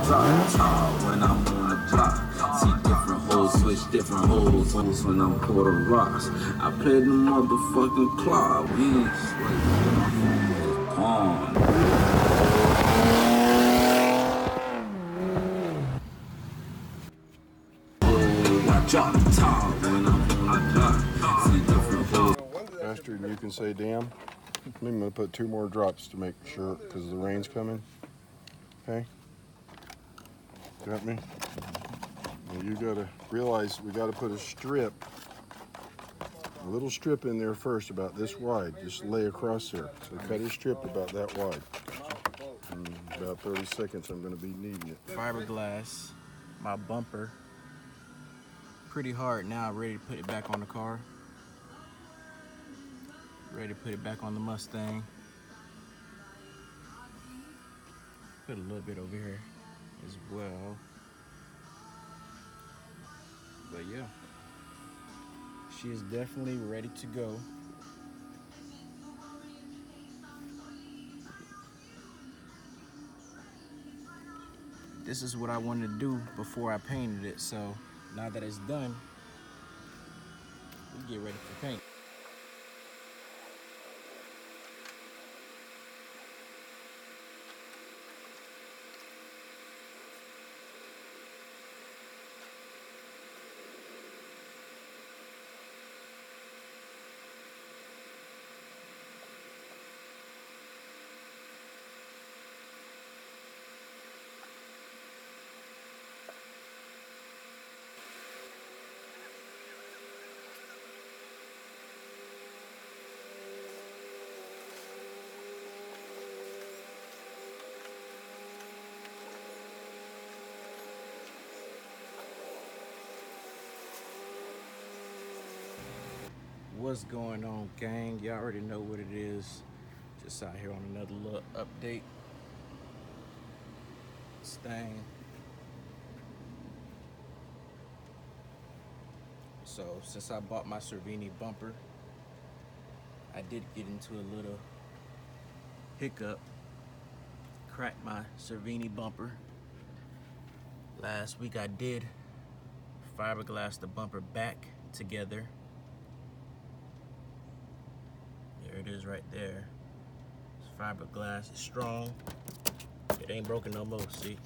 drop top when I'm on the block. See different hoes, switch different hoes when I'm pouring rocks. I play the motherfucking clock. We ain't sweating pawn. I drop top when I'm on the block. See different hoes. Faster than you can say damn. I'm gonna put 2 more drops to make sure, because the rain's coming. Okay? Got me? Now you gotta realize we gotta put a little strip in there first, about this wide. Just lay across there. So cut a strip about that wide. In about 30 seconds I'm gonna be needing it. Fiberglass, my bumper. Pretty hard now, ready to put it back on the car. Ready to put it back on the Mustang. Put a little bit over here as well. But yeah, she is definitely ready to go. This is what I wanted to do before I painted it, so now that it's done, we get ready for paint. What's going on, gang? Y'all already know what it is. Just out here on another little update. Mustang. So since I bought my Cervini bumper, I did get into a little hiccup. Cracked my Cervini bumper. Last week I did fiberglass the bumper back together. There it is right there. It's fiberglass, it's strong. It ain't broken no more, see?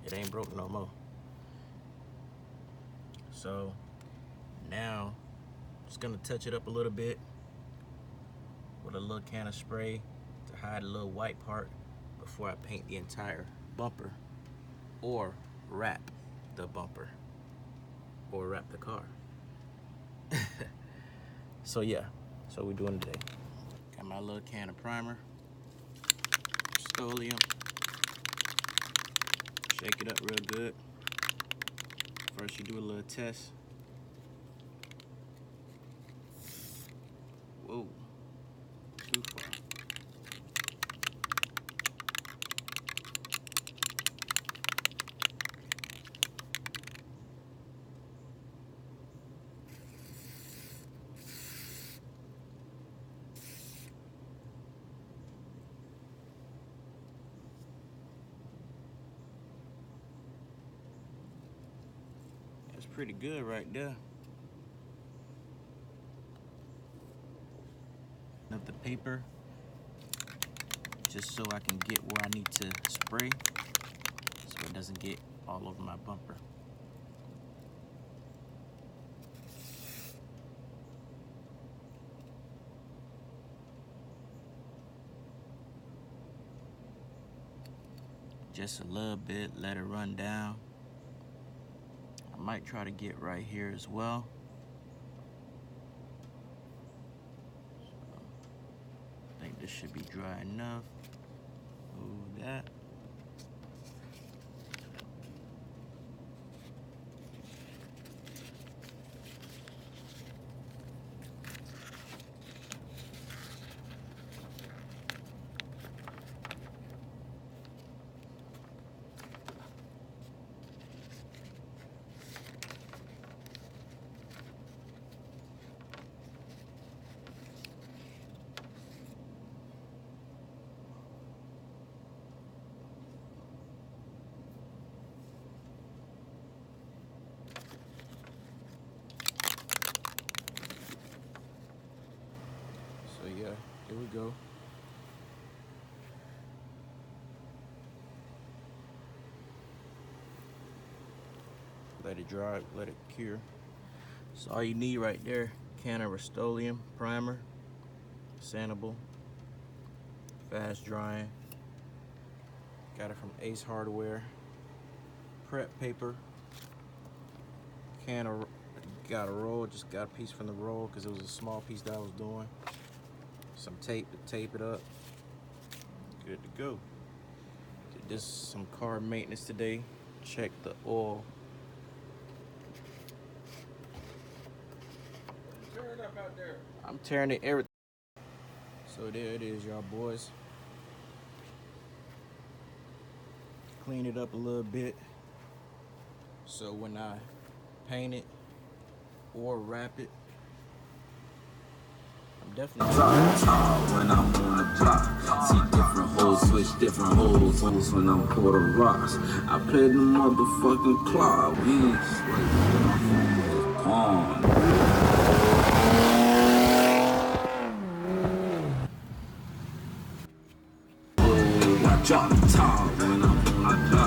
It ain't broken no more. So now, just gonna touch it up a little bit with a little can of spray to hide a little white part before I paint the entire bumper, or wrap the bumper, or wrap the car. So yeah, that's what we're doing today. Got my little can of primer, Stolium. Shake it up real good. First you do a little test. Whoa, too far. That's pretty good right there. Of the paper, just so I can get where I need to spray, so it doesn't get all over my bumper. Just a little bit, let it run down. I might try to get right here as well. I think this should be dry enough. Move that. go. Let it dry, let it cure. So all you need right there, can of Rust-Oleum primer, sandable, fast drying. Got it from Ace Hardware. Prep paper, got a roll, just got a piece from the roll because it was a small piece that I was doing. Some tape to tape it up. Good to go. Did this some car maintenance today. Check the oil. Tear it up out there. I'm tearing it everything. So there it is, y'all boys. Clean it up a little bit. So when I paint it or wrap it, I'm definitely when I'm on the block. See different hoes, switch different hoes when I'm quarter rocks. I played the motherfucking club. We ain't sweating. Pawn. I drop the top when I'm on the block.